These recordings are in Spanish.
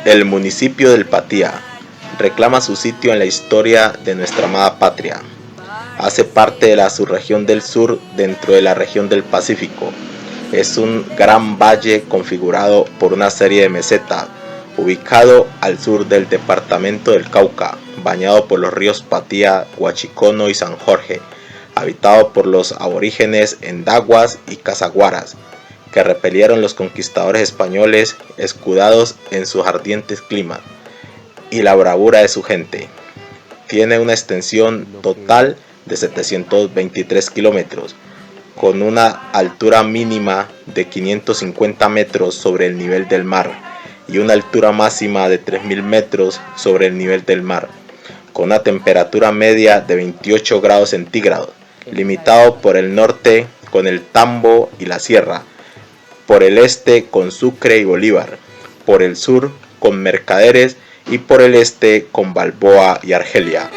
El municipio del Patía reclama su sitio en la historia de nuestra amada patria. Hace parte de la subregión del sur dentro de la región del Pacífico. Es un gran valle configurado por una serie de mesetas, ubicado al sur del departamento del Cauca, bañado por los ríos Patía, Huachicono y San Jorge, habitado por los aborígenes endaguas y casaguaras, que repelieron los conquistadores españoles escudados en sus ardientes climas y la bravura de su gente. Tiene una extensión total de 723 kilómetros, con una altura mínima de 550 metros sobre el nivel del mar y una altura máxima de 3000 metros sobre el nivel del mar, con una temperatura media de 28 grados centígrados, limitado por el norte con el Tambo y la Sierra, por el este con Sucre y Bolívar, por el sur con Mercaderes y por el este con Balboa y Argelia.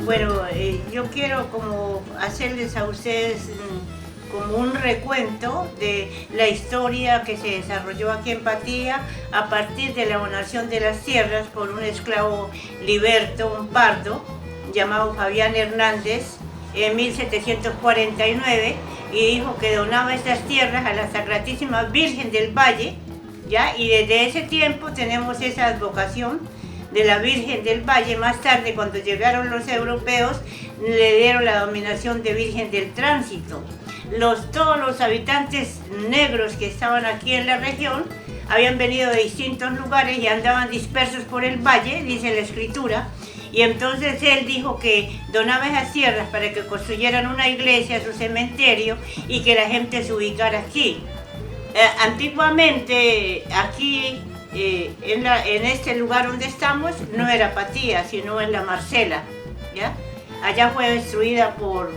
Bueno, yo quiero como hacerles a ustedes como un recuento de la historia que se desarrolló aquí en Patía a partir de la abonación de las tierras por un esclavo liberto, un pardo, llamado Fabián Hernández, en 1749, y dijo que donaba estas tierras a la Sacratísima Virgen del Valle, ¿ya? Y desde ese tiempo tenemos esa advocación de la Virgen del Valle. Más tarde, cuando llegaron los europeos, le dieron la denominación de Virgen del Tránsito. Todos los habitantes negros que estaban aquí en la región habían venido de distintos lugares y andaban dispersos por el valle, dice la escritura, y entonces él dijo que donaba esas tierras para que construyeran una iglesia, su cementerio, y que la gente se ubicara aquí. Antiguamente, aquí en este lugar donde estamos no era Patía, sino en la Marcela, ¿ya? Allá fue destruida por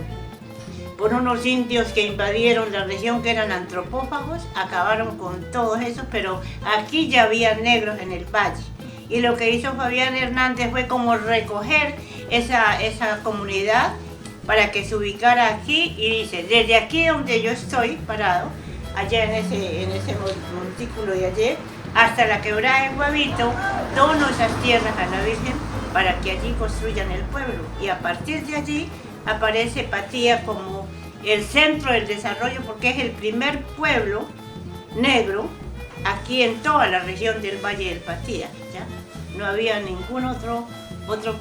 unos indios que invadieron la región, que eran antropófagos, acabaron con todos esos, pero aquí ya había negros en el valle. Y lo que hizo Fabián Hernández fue como recoger esa comunidad para que se ubicara aquí, y dice, desde aquí donde yo estoy parado, allá en ese montículo de ayer, hasta la quebrada de Guavito, dono esas tierras a la Virgen para que allí construyan el pueblo. Y a partir de allí aparece Patía como el centro del desarrollo, porque es el primer pueblo negro aquí en toda la región del Valle del Patía, ¿ya? No había ningún otro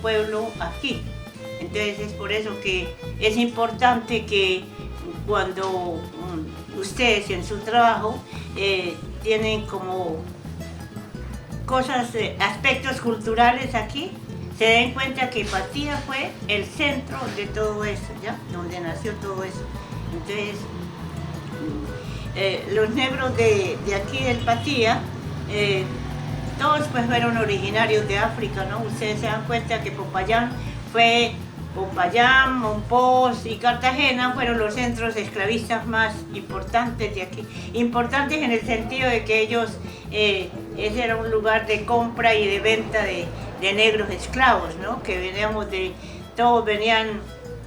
pueblo aquí. Entonces es por eso que es importante que cuando ustedes en su trabajo tienen como cosas, aspectos culturales aquí, se den cuenta que Patía fue el centro de todo eso, ¿ya? Donde nació todo eso. Entonces, los negros de aquí del Patía, todos pues fueron originarios de África, ¿no? Ustedes se dan cuenta que Popayán, Mompox y Cartagena fueron los centros esclavistas más importantes de aquí. Importantes en el sentido de que ellos, ese era un lugar de compra y de venta de negros esclavos, ¿no? Que todos venían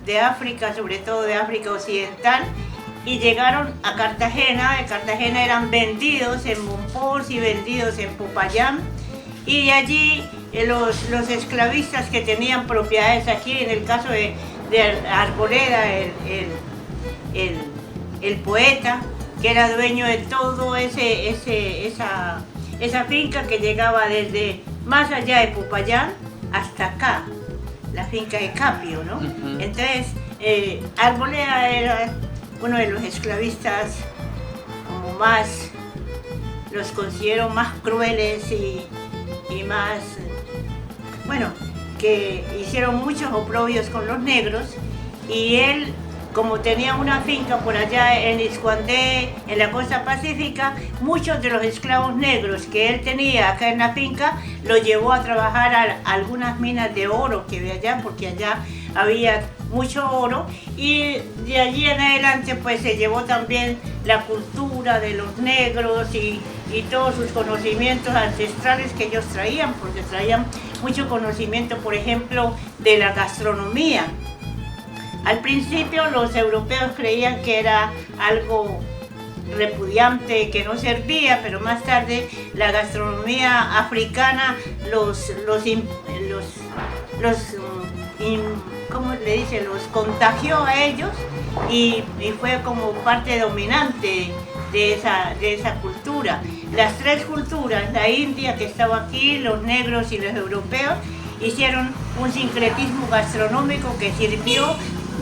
de África, sobre todo de África Occidental, y llegaron a Cartagena. De Cartagena eran vendidos en Mompox y vendidos en Popayán, y de allí los esclavistas que tenían propiedades aquí, en el caso de Arboleda, el poeta, que era dueño de todo esa finca que llegaba desde más allá de Popayán hasta acá, la finca de Capio, ¿no? Entonces, Arboleda era uno de los esclavistas como más, los considero más crueles y más, bueno, que hicieron muchos oprobios con los negros, y él como tenía una finca por allá en Iscuandé, en la costa pacífica, muchos de los esclavos negros que él tenía acá en la finca, los llevó a trabajar a algunas minas de oro que había allá, porque allá había mucho oro, y de allí en adelante pues se llevó también la cultura de los negros y todos sus conocimientos ancestrales que ellos traían, porque traían mucho conocimiento, por ejemplo, de la gastronomía. Al principio los europeos creían que era algo repudiante, que no servía, pero más tarde la gastronomía africana ¿cómo le dice? Los contagió a ellos y fue como parte dominante de esa cultura. Las tres culturas, la India que estaba aquí, los negros y los europeos, hicieron un sincretismo gastronómico que sirvió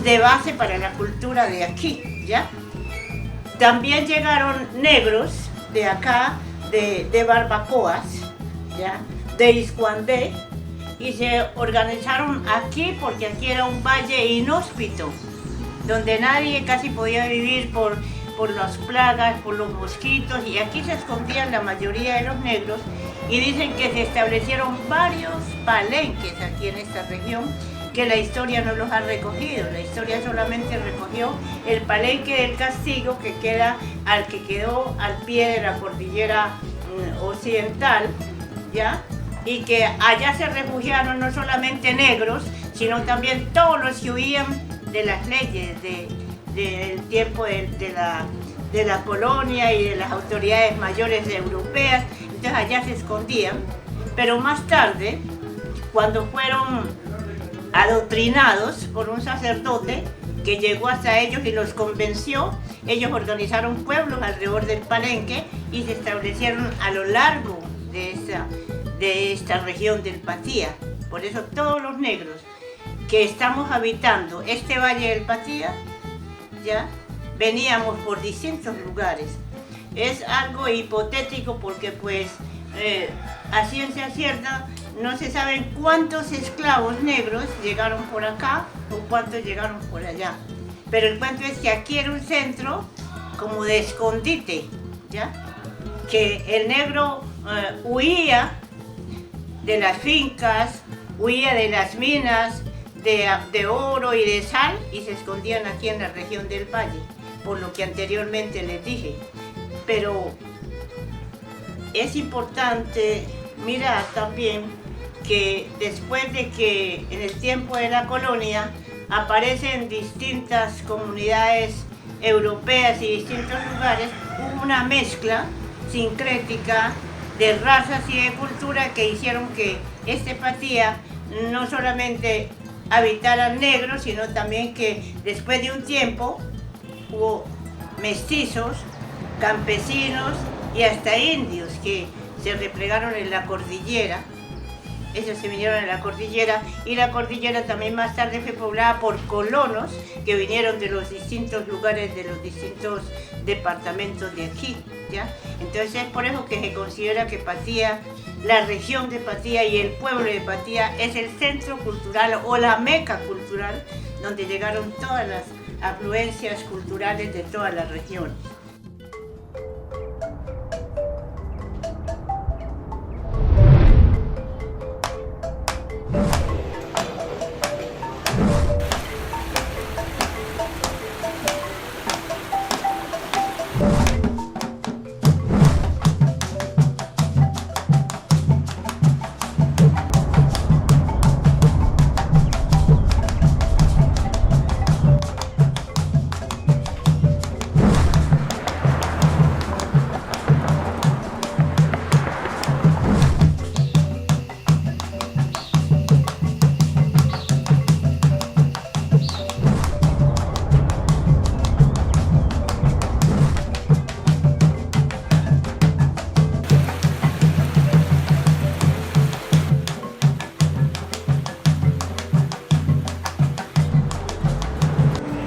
de base para la cultura de aquí, ¿ya? También llegaron negros de acá, de Barbacoas, ¿ya? De Iscuandé, y se organizaron aquí porque aquí era un valle inhóspito, donde nadie casi podía vivir por las plagas, por los mosquitos, y aquí se escondían la mayoría de los negros, y dicen que se establecieron varios palenques aquí en esta región, que la historia no los ha recogido. La historia solamente recogió el palenque del Castigo, que quedó al pie de la cordillera occidental, ¿ya? Y que allá se refugiaron no solamente negros, sino también todos los que huían de las leyes del tiempo de la colonia y de las autoridades mayores europeas. Entonces allá se escondían, pero más tarde, cuando fueron adoctrinados por un sacerdote que llegó hasta ellos y los convenció, ellos organizaron pueblos alrededor del palenque y se establecieron a lo largo de esta región del Patía. Por eso todos los negros que estamos habitando este valle del Patía, ya veníamos por distintos lugares. Es algo hipotético porque pues a ciencia cierta no se saben cuántos esclavos negros llegaron por acá o cuántos llegaron por allá. Pero el cuento es que aquí era un centro como de escondite, ¿ya? Que el negro huía de las fincas, huía de las minas de oro y de sal y se escondían aquí en la región del valle, por lo que anteriormente les dije. Pero es importante mirar también que después de que en el tiempo de la colonia aparecen distintas comunidades europeas y distintos lugares, hubo una mezcla sincrética de razas y de cultura que hicieron que este Patía no solamente habitaran negros, sino también que después de un tiempo hubo mestizos, campesinos y hasta indios que se replegaron en la cordillera. Ellos se vinieron a la cordillera y la cordillera también más tarde fue poblada por colonos que vinieron de los distintos lugares, de los distintos departamentos de aquí, ¿ya? Entonces es por eso que se considera que Patía, la región de Patía y el pueblo de Patía es el centro cultural o la meca cultural donde llegaron todas las afluencias culturales de toda la región.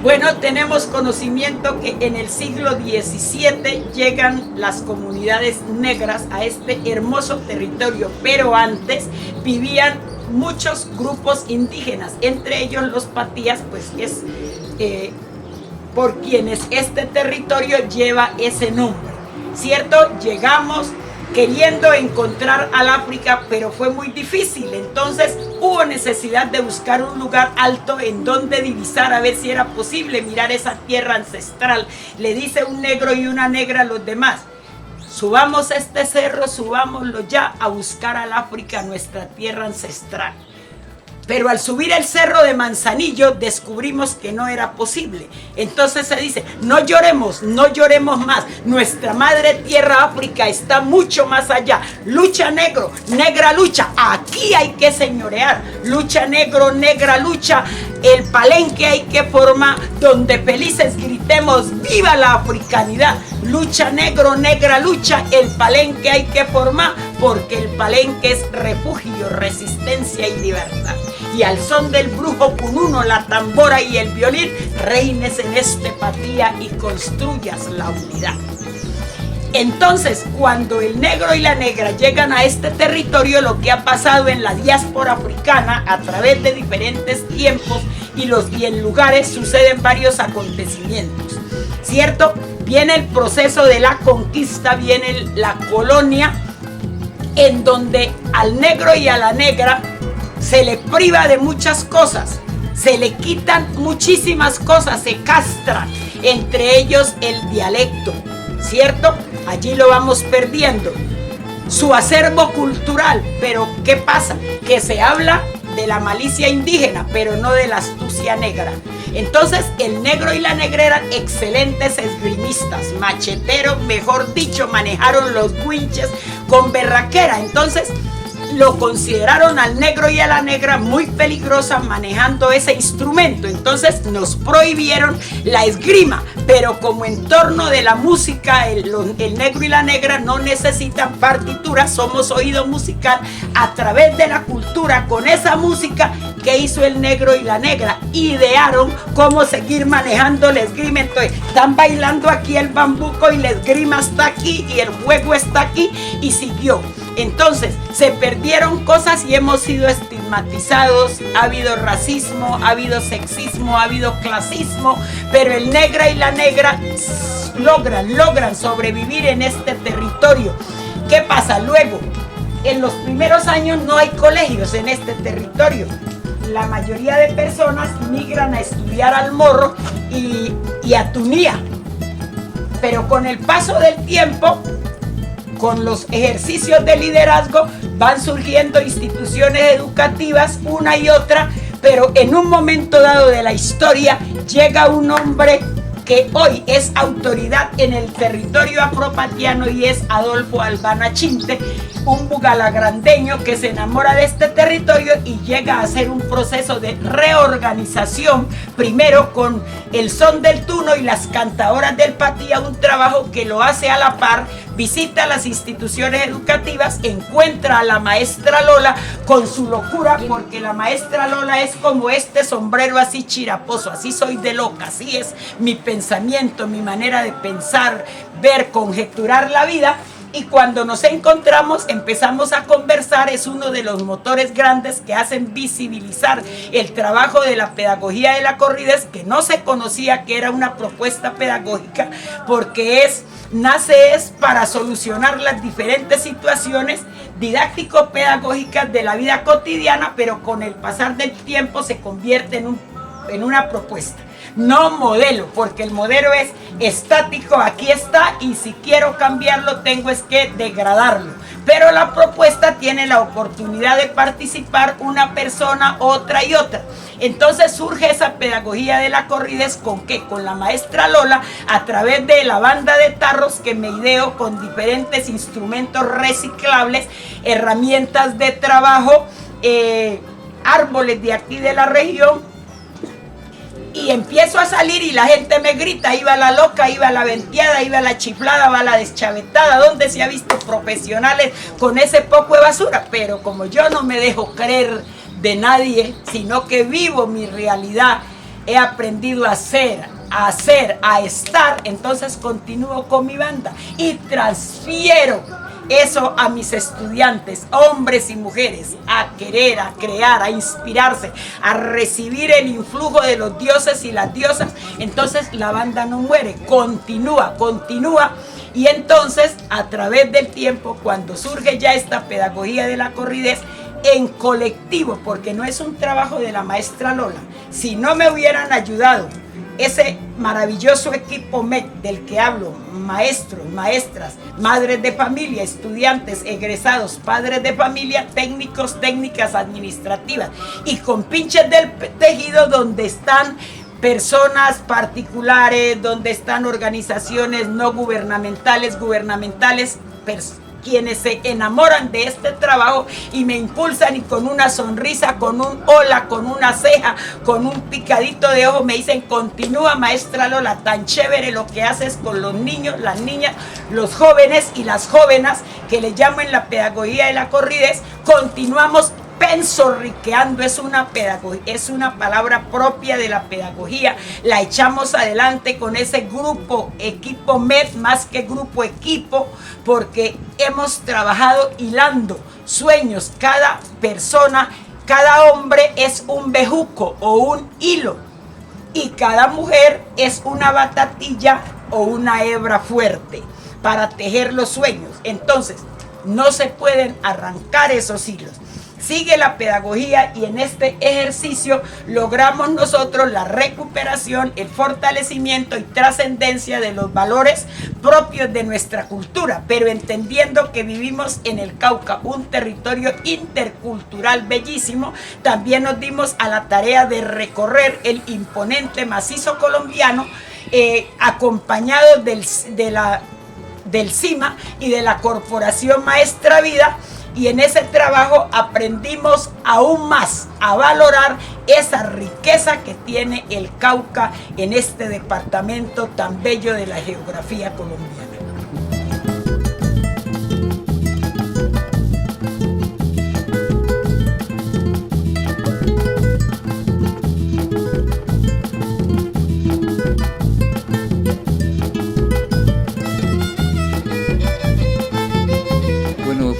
Bueno, tenemos conocimiento que en el siglo XVII llegan las comunidades negras a este hermoso territorio, pero antes vivían muchos grupos indígenas, entre ellos los patías, pues es por quienes este territorio lleva ese nombre, ¿cierto? Llegamos queriendo encontrar al África, pero fue muy difícil. Entonces hubo necesidad de buscar un lugar alto en donde divisar, a ver si era posible mirar esa tierra ancestral. Le dice un negro y una negra a los demás: subamos este cerro, subámoslo ya a buscar al África, nuestra tierra ancestral. Pero al subir el cerro de Manzanillo descubrimos que no era posible. Entonces se dice: no lloremos, no lloremos más. Nuestra madre tierra África está mucho más allá. Lucha negro, negra lucha. Aquí hay que señorear. Lucha negro, negra lucha. El palenque hay que formar donde felices gritemos: ¡viva la africanidad! Lucha negro, negra lucha. El palenque hay que formar porque el palenque es refugio, resistencia y libertad. Y al son del brujo cununo, la tambora y el violín, reines en este patía y construyas la unidad. Entonces, cuando el negro y la negra llegan a este territorio, lo que ha pasado en la diáspora africana a través de diferentes tiempos y en lugares suceden varios acontecimientos, ¿cierto? Viene el proceso de la conquista, viene la colonia, en donde al negro y a la negra se le priva de muchas cosas, se le quitan muchísimas cosas, se castran, entre ellos el dialecto, ¿cierto? Allí lo vamos perdiendo, su acervo cultural. Pero ¿qué pasa? Que se habla de la malicia indígena, pero no de la astucia negra. Entonces el negro y la negra eran excelentes esgrimistas, macheteros, mejor dicho, manejaron los winches con berraquera. Entonces lo consideraron al negro y a la negra muy peligrosa manejando ese instrumento. Entonces nos prohibieron la esgrima, pero como en torno de la música el negro y la negra no necesitan partitura, somos oído musical a través de la cultura. Con esa música que hizo el negro y la negra, idearon cómo seguir manejando la esgrima. Entonces están bailando aquí el bambuco y la esgrima está aquí y el juego está aquí, y siguió. Entonces se perdieron cosas y hemos sido estigmatizados. Ha habido racismo, ha habido sexismo, ha habido clasismo, pero el negro y la negra logran sobrevivir en este territorio. ¿Qué pasa? Luego, en los primeros años no hay colegios en este territorio. La mayoría de personas migran a estudiar al Morro y a Tunía. Pero con el paso del tiempo, con los ejercicios de liderazgo, van surgiendo instituciones educativas, una y otra, pero en un momento dado de la historia llega un hombre que hoy es autoridad en el territorio afropatiano y es Adolfo Albana Chinte, un bugalagrandeño que se enamora de este territorio y llega a hacer un proceso de reorganización, primero con el son del tuno y las cantadoras del patía, un trabajo que lo hace a la par, visita las instituciones educativas, encuentra a la maestra Lola con su locura, porque la maestra Lola es como este sombrero así chiraposo, así soy de loca, así es mi pensamiento, mi manera de pensar, ver, conjeturar la vida. Y cuando nos encontramos, empezamos a conversar. Es uno de los motores grandes que hacen visibilizar el trabajo de la pedagogía de la Corrides, que no se conocía que era una propuesta pedagógica, porque nace para solucionar las diferentes situaciones didáctico-pedagógicas de la vida cotidiana, pero con el pasar del tiempo se convierte en una propuesta. No modelo, porque el modelo es estático, aquí está, y si quiero cambiarlo tengo que degradarlo. Pero la propuesta tiene la oportunidad de participar una persona, otra y otra. Entonces surge esa pedagogía de la Corrides, ¿con qué? Con la maestra Lola, a través de la banda de tarros que me ideo con diferentes instrumentos reciclables, herramientas de trabajo, árboles de aquí de la región. Y empiezo a salir y la gente me grita: iba la loca, iba la venteada, iba la chiflada, va la deschavetada. ¿Dónde se ha visto profesionales con ese poco de basura? Pero como yo no me dejo creer de nadie, sino que vivo mi realidad, he aprendido a ser, a estar, entonces continúo con mi banda y transfiero eso a mis estudiantes, hombres y mujeres, a querer, a crear, a inspirarse, a recibir el influjo de los dioses y las diosas, entonces la banda no muere, continúa. Y entonces, a través del tiempo, cuando surge ya esta pedagogía de la corridez, en colectivo, porque no es un trabajo de la maestra Lola, si no me hubieran ayudado ese maravilloso equipo MEC del que hablo, maestros, maestras, madres de familia, estudiantes, egresados, padres de familia, técnicos, técnicas administrativas y compinches del tejido, donde están personas particulares, donde están organizaciones no gubernamentales, quienes se enamoran de este trabajo y me impulsan, y con una sonrisa, con un hola, con una ceja, con un picadito de ojo me dicen: continúa, maestra Lola, tan chévere lo que haces con los niños, las niñas, los jóvenes y las jóvenes, que le llamo en la pedagogía de la corridez. Continuamos pensorriqueando, es una pedagogía, es una palabra propia de la pedagogía, la echamos adelante con ese grupo, equipo MED, más que grupo, equipo, porque hemos trabajado hilando sueños. Cada persona, cada hombre es un bejuco o un hilo, y cada mujer es una batatilla o una hebra fuerte para tejer los sueños. Entonces, no se pueden arrancar esos hilos. Sigue la pedagogía, y en este ejercicio logramos nosotros la recuperación, el fortalecimiento y trascendencia de los valores propios de nuestra cultura, pero entendiendo que vivimos en el Cauca, un territorio intercultural bellísimo. También nos dimos a la tarea de recorrer el imponente macizo colombiano, acompañados del CIMA y de la Corporación Maestra Vida. Y en ese trabajo aprendimos aún más a valorar esa riqueza que tiene el Cauca en este departamento tan bello de la geografía colombiana.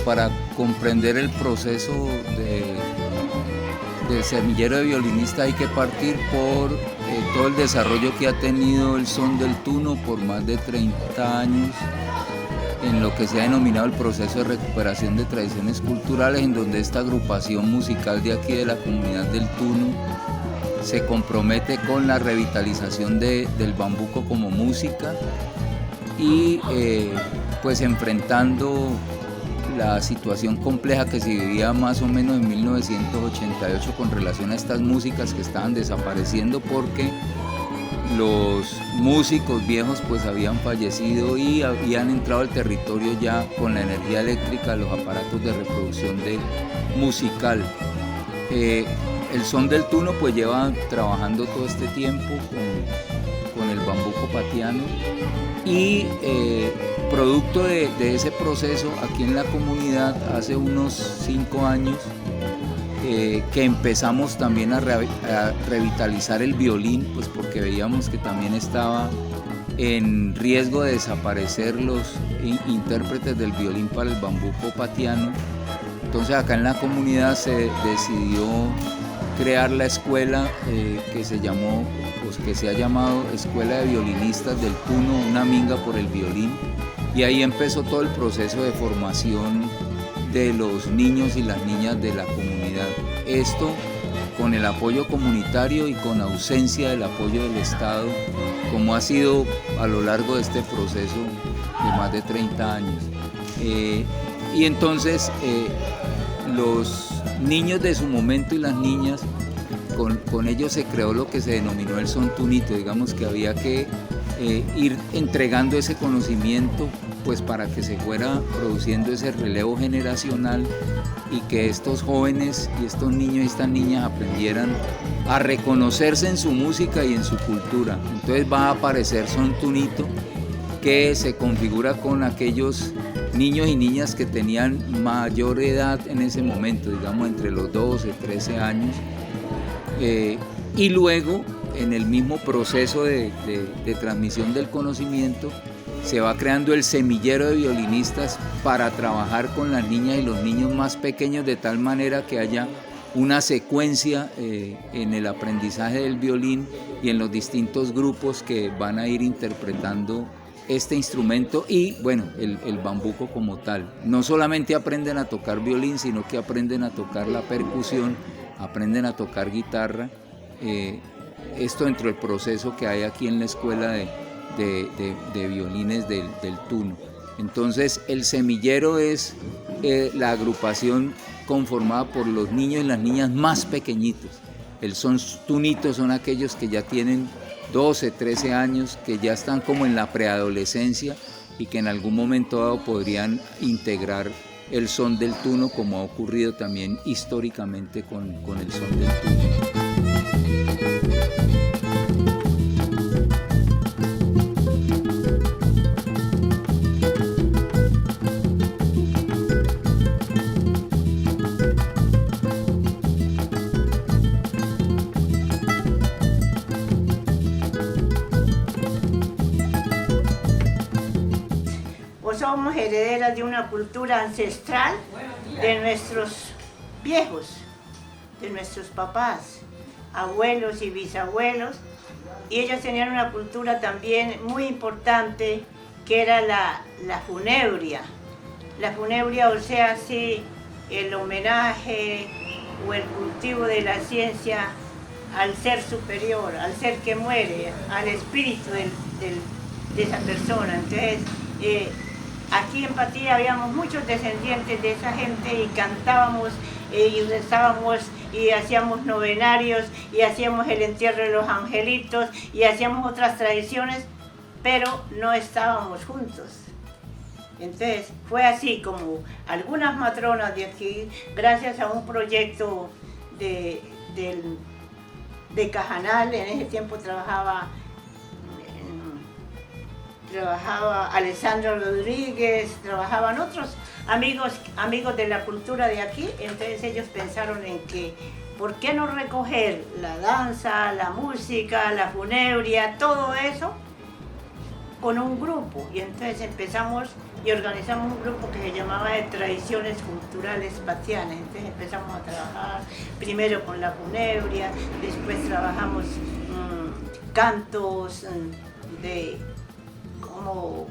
Para comprender el proceso de semillero de violinista hay que partir por todo el desarrollo que ha tenido el son del tuno por más de 30 años, en lo que se ha denominado el proceso de recuperación de tradiciones culturales, en donde esta agrupación musical de aquí de la comunidad del Tuno se compromete con la revitalización del bambuco como música, y pues enfrentando la situación compleja que se vivía más o menos en 1988 con relación a estas músicas que estaban desapareciendo, porque los músicos viejos pues habían fallecido y habían entrado al territorio ya con la energía eléctrica, los aparatos de reproducción musical. El son del tuno pues lleva trabajando todo este tiempo con el bambuco patiano, y producto de ese proceso aquí en la comunidad hace unos 5 años que empezamos también a revitalizar el violín, pues porque veíamos que también estaba en riesgo de desaparecer los intérpretes del violín para el bambuco patiano. Entonces acá en la comunidad se decidió crear la escuela que se ha llamado Escuela de Violinistas del Tuno, una minga por el violín, y ahí empezó todo el proceso de formación de los niños y las niñas de la comunidad. Esto con el apoyo comunitario y con ausencia del apoyo del Estado, como ha sido a lo largo de este proceso de más de 30 años. Y entonces los niños de su momento y las niñas, con ellos se creó lo que se denominó el son tunito. Digamos que había que ir entregando ese conocimiento pues para que se fuera produciendo ese relevo generacional, y que estos jóvenes y estos niños y estas niñas aprendieran a reconocerse en su música y en su cultura. Entonces va a aparecer son tunito, que se configura con aquellos niños y niñas que tenían mayor edad en ese momento, digamos entre los 12, 13 años, y luego en el mismo proceso de transmisión del conocimiento se va creando el semillero de violinistas para trabajar con las niñas y los niños más pequeños, de tal manera que haya una secuencia en el aprendizaje del violín y en los distintos grupos que van a ir interpretando este instrumento y bueno, el bambuco como tal. No solamente aprenden a tocar violín, sino que aprenden a tocar la percusión, aprenden a tocar guitarra, esto dentro del proceso que hay aquí en la escuela de violines del Tuno. Entonces el semillero es la agrupación conformada por los niños y las niñas más pequeñitos. El son tunitos son aquellos que ya tienen 12, 13 años, que ya están como en la preadolescencia y que en algún momento dado podrían integrar el son del tuno, como ha ocurrido también históricamente con el son del tuno. Somos herederas de una cultura ancestral de nuestros viejos, de nuestros papás, abuelos y bisabuelos, y ellos tenían una cultura también muy importante que era la funebria. La funebria, o sea, sí, el homenaje o el cultivo de la ciencia al ser superior, al ser que muere, al espíritu de esa persona. Entonces, aquí en Patilla habíamos muchos descendientes de esa gente y cantábamos y rezábamos y hacíamos novenarios y hacíamos el entierro de los angelitos y hacíamos otras tradiciones, pero no estábamos juntos. Entonces fue así como algunas matronas de aquí, gracias a un proyecto de Cajanal, en ese tiempo trabajaba Alessandra Rodríguez, trabajaban otros amigos de la cultura de aquí, entonces ellos pensaron en que ¿por qué no recoger la danza, la música, la funebria, todo eso con un grupo? Y entonces empezamos y organizamos un grupo que se llamaba de Tradiciones Culturales Patianas. Entonces empezamos a trabajar primero con la funebria, después trabajamos cantos como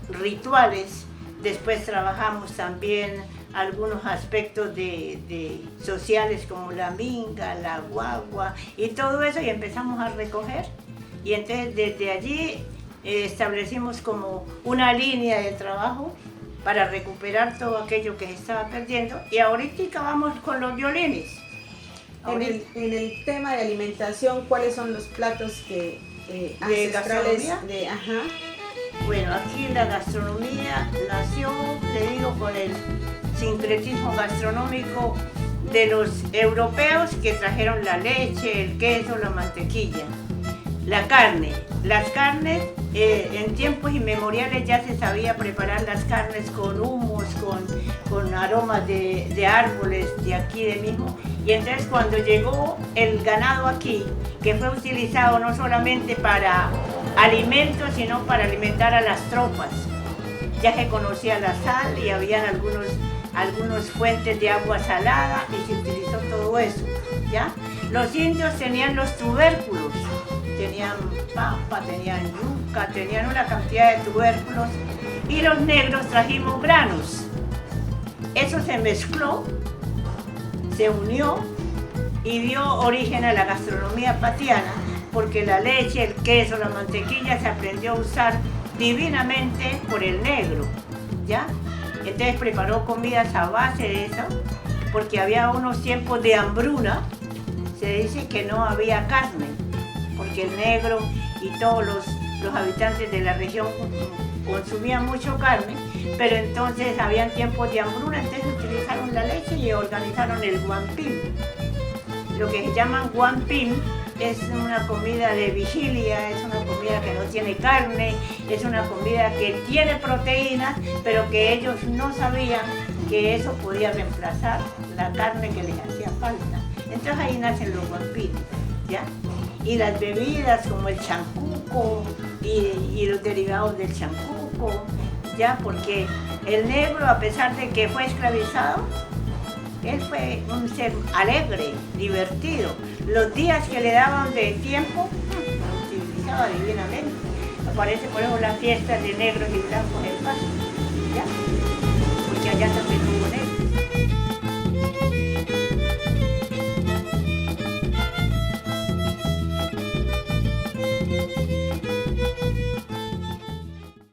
rituales, después trabajamos también algunos aspectos de sociales como la minga, la guagua y todo eso, y empezamos a recoger, y entonces desde allí establecimos como una línea de trabajo para recuperar todo aquello que se estaba perdiendo, y ahorita vamos con los violines. En el tema de alimentación, ¿cuáles son los platos que ancestrales de ajá? Bueno, aquí la gastronomía nació, le digo, con el sincretismo gastronómico de los europeos que trajeron la leche, el queso, la mantequilla, la carne. Las carnes, en tiempos inmemoriales ya se sabía preparar las carnes con humos, con aromas de árboles de aquí de mismo. Y entonces cuando llegó el ganado aquí, que fue utilizado no solamente para alimentos, sino para alimentar a las tropas, ya se conocía la sal y habían algunos fuentes de agua salada y se utilizó todo eso, ¿ya? Los indios tenían los tubérculos, tenían papa, tenían yuca, tenían una cantidad de tubérculos, y los negros trajimos granos. Eso se mezcló, se unió y dio origen a la gastronomía patiana, porque la leche, el queso, la mantequilla se aprendió a usar divinamente por el negro, ¿ya? Entonces preparó comidas a base de eso, porque había unos tiempos de hambruna, se dice que no había carne, porque el negro y todos los habitantes de la región consumían mucho carne, pero entonces habían tiempos de hambruna, entonces utilizaron la leche y organizaron el guampín. Lo que se llaman guampín es una comida de vigilia, es una comida que no tiene carne, es una comida que tiene proteínas, pero que ellos no sabían que eso podía reemplazar la carne que les hacía falta. Entonces ahí nacen los guampines, ¿ya? Y las bebidas como el chancuco y los los derivados del chancuco, ya, porque el negro, a pesar de que fue esclavizado, él fue un ser alegre, divertido. Los días que le daban de tiempo, lo utilizaba divinamente. Aparece por eso las fiestas de negros y blancos en paz, ¿ya? Porque allá también